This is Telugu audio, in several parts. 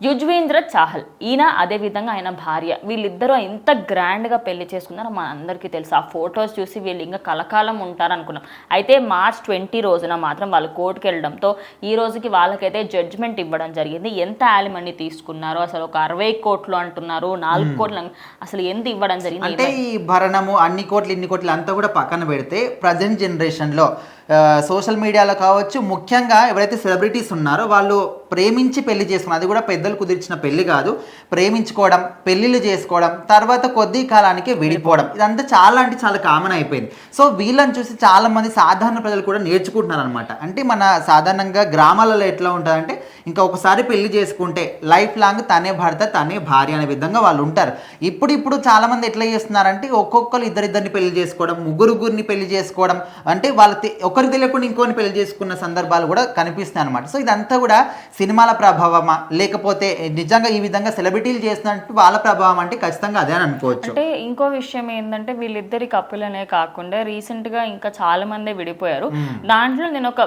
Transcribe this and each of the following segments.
యుజ్వేంద్ర చాహల్ ఈయన అదేవిధంగా ఆయన భార్య వీళ్ళిద్దరూ ఎంత గ్రాండ్గా పెళ్లి చేసుకున్నారో మన అందరికీ తెలుసు. ఆ ఫొటోస్ చూసి వీళ్ళు ఇంకా కలకాలం ఉంటారనుకున్నాం. అయితే March 20 రోజున మాత్రం వాళ్ళు కోర్టుకు వెళ్ళడంతో ఈ రోజుకి వాళ్ళకైతే జడ్జ్మెంట్ ఇవ్వడం జరిగింది. ఎంత యాలిమనీ తీసుకున్నారో అసలు ఒక 60 కోట్లు అంటున్నారు, 4 కోట్లు అసలు ఎంత ఇవ్వడం జరిగింది. అంటే ఈ భరణము అన్ని కోట్లు ఇన్ని కోట్లు అంతా కూడా పక్కన పెడితే ప్రజెంట్ జనరేషన్లో సోషల్ మీడియాలో కావచ్చు, ముఖ్యంగా ఎవరైతే సెలబ్రిటీస్ ఉన్నారో వాళ్ళు ప్రేమించి పెళ్లి చేసుకున్నారు. అది కూడా పెద్దలు కుదిర్చిన పెళ్లి కాదు, ప్రేమించుకోవడం, పెళ్లిళ్ళు చేసుకోవడం, తర్వాత కొద్ది కాలానికి విడిపోవడం, ఇదంతా చాలా అంటే చాలా కామన్ అయిపోయింది. సో వీళ్ళని చూసి చాలా మంది సాధారణ ప్రజలు కూడా నేర్చుకుంటున్నారు అనమాట. అంటే మన సాధారణంగా గ్రామాలలో ఎట్లా ఉంటుందంటే ఇంకా ఒకసారి పెళ్లి చేసుకుంటే లైఫ్ లాంగ్ తనే భర్త తనే భార్య అనే విధంగా వాళ్ళు ఉంటారు. ఇప్పుడు చాలా మంది ఎట్లా చేస్తున్నారంటే ఒక్కొక్కరు ఇద్దరిద్దరిని పెళ్లి చేసుకోవడం, ముగ్గురుని పెళ్లి చేసుకోవడం, అంటే వాళ్ళ ఒకరికి తెలియకుండా ఇంకోని పెళ్లి చేసుకున్న సందర్భాలు కూడా కనిపిస్తాయి అనమాట. సో ఇదంతా కూడా సినిమాల ప్రభావమా లేకపోతే నిజంగా ఈ విధంగా సెలబ్రిటీలు చేస్తున్నట్టు వాళ్ళ ప్రభావం అంటే ఖచ్చితంగా అదే అని అనుకోవచ్చు. అంటే ఇంకో విషయం ఏంటంటే వీళ్ళిద్దరి కప్పులనే కాకుండా రీసెంట్ గా ఇంకా చాలా మంది విడిపోయారు. దాంట్లో నేను ఒక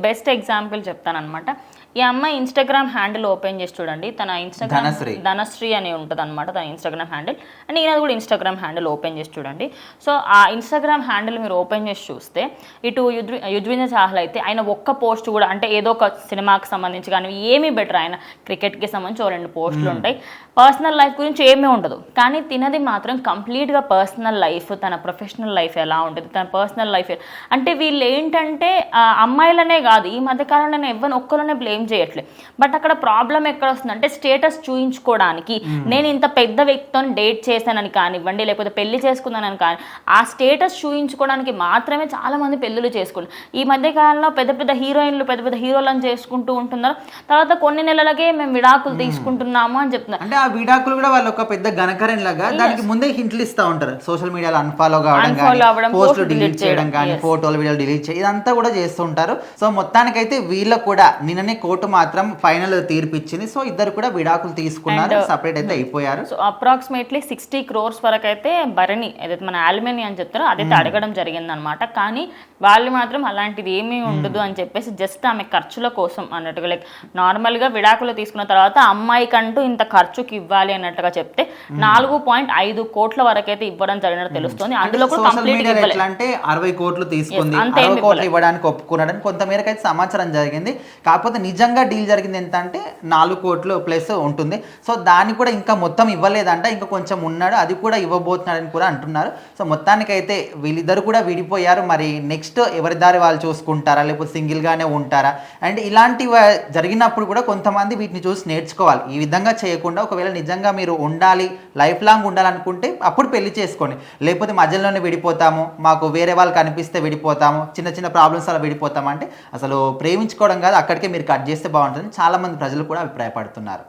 బెస్ట్ ఎగ్జాంపుల్ చెప్తాను అనమాట. ఈ అమ్మాయి ఇన్స్టాగ్రామ్ హ్యాండిల్ ఓపెన్ చేసి చూడండి. తన ఇన్స్టాగ్రామ్ ధనశ్రీ అని ఉంటుంది అనమాట తన ఇన్స్టాగ్రామ్ హ్యాండిల్. అండ్ ఈయన కూడా ఇన్స్టాగ్రామ్ హ్యాండిల్ ఓపెన్ చేసి చూడండి. సో ఆ ఇన్స్టాగ్రామ్ హ్యాండిల్ మీరు ఓపెన్ చేసి చూస్తే ఇటు యుజ్వేంద్ర చాహల్ అయితే ఆయన ఒక్క పోస్ట్ కూడా అంటే ఏదో ఒక సినిమాకి సంబంధించి కానీ ఏమీ బెటర్, ఆయన క్రికెట్కి సంబంధించి 2 పోస్టులు ఉంటాయి, పర్సనల్ లైఫ్ గురించి ఏమీ ఉండదు. కానీ తినది మాత్రం కంప్లీట్గా పర్సనల్ లైఫ్, తన ప్రొఫెషనల్ లైఫ్ ఎలా ఉంటుంది, తన పర్సనల్ లైఫ్ అంటే వీళ్ళు ఏంటంటే అమ్మాయిలనే కాదు ఈ మధ్యకాలంలో నేను ఎవరిని ఒక్కరినే బ్లేమ్ చేయట్లేదు. బట్ అక్కడ ప్రాబ్లం ఎక్కడ వస్తుందంటే స్టేటస్ చూయించుకోవడానికి నేను ఇంత పెద్ద వ్యక్తితో డేట్ చేశానని కానివ్వండి, లేకపోతే పెళ్లి చేసుకున్నానని కానీ ఆ స్టేటస్ చూయించుకోవడానికి మాత్రమే చాలా మంది పెళ్ళిళ్ళు చేసుకుంటారు. ఈ మధ్య కాలంలో పెద్ద పెద్ద హీరోయిన్లు పెద్ద పెద్ద హీరోలను చేసుకుంటూ ఉంటున్నారు. తర్వాత కొన్ని నెలలకే మేము విడాకులు తీసుకుంటున్నాము అని చెప్తున్నారు. అంటే ఆ విడాకులు కూడా వాళ్ళు ఒక పెద్ద ఘనకార్యం లాగా దానికి ముందే హింట్లు ఇస్తూ ఉంటారు. సోషల్ మీడియాలో అన్ఫాలో కావడం, పోస్టులు డిలీట్ చేయడం కానీ, ఫోటోలు వీడియోలు డిలీట్ చేయడం, ఇదంతా కూడా చేస్తూ ఉంటారు. సో మొత్తానికైతే వీళ్ళకు కూడా నిన్ననే కోర్టు మాత్రం ఫైనల్ తీర్పు ఇచ్చింది. సో ఇద్దరు కూడా విడాకులు తీసుకున్నారు, సపరేట్ అయితే అయిపోయారు. సో అప్రాక్సిమేట్లీ 60 crores వరకు అయితే భరణి ఏదైతే మన యాలిమనీ అని చెప్తారో అదైతే అడగడం జరిగింది అనమాట. కానీ వాళ్ళు మాత్రం అలాంటిది ఏమీ ఉండదు అని చెప్పేసి జస్ట్ ఆమె ఖర్చుల కోసం అన్నట్టుగా లైక్ నార్మల్గా విడాకులు తీసుకున్న తర్వాత అమ్మాయికంటూ ఇంత ఖర్చుకి ఇవ్వాలి అన్నట్టుగా చెప్తే 4.5 కోట్ల వరకు అయితే ఇవ్వడం జరిగినట్టు తెలుస్తుంది. అందులో కూడా కంప్లీట్ అంటే 60 కోట్లు తీసుకుంది, 60 కోట్లు ఇవ్వడానికి ఒప్పుకున్నాడని కొంతమేరకు అయితే సమాచారం జరిగింది. కాకపోతే నిజంగా డీల్ జరిగింది ఎంత అంటే 4 కోట్లు ప్లస్ ఉంటుంది. సో దాన్ని కూడా ఇంకా మొత్తం ఇవ్వలేదంట, ఇంకా కొంచెం ఉన్నాడు, అది కూడా ఇవ్వబోతున్నాడని కూడా అంటున్నారు. సో మొత్తానికైతే వీళ్ళిద్దరు కూడా విడిపోయారు. మరి నెక్స్ట్ ఎవరి దారి వాళ్ళు చూసుకుంటారా లేకపోతే సింగిల్గానే ఉంటారా? అండ్ ఇలాంటి జరిగినప్పుడు కూడా కొంతమంది వీటిని చూసి నేర్చుకోవాలి. ఈ విధంగా చేయకుండా ఒకవేళ నిజంగా మీరు ఉండాలి, లైఫ్ లాంగ్ ఉండాలనుకుంటే అప్పుడు పెళ్లి చేసుకోండి. లేకపోతే మధ్యలోనే విడిపోతాము, మాకు వేరే వాళ్ళు కనిపిస్తే విడిపోతాము, చిన్న చిన్న ప్రాబ్లమ్స్ అలా విడిపోతాము అంటే అసలు ప్రేమించుకోవడం కాదు, అక్కడికే మీరు కట్ చేస్తే బాగుంటుంది. చాలా మంది ప్రజలు కూడా అభిప్రాయపడుతున్నారు.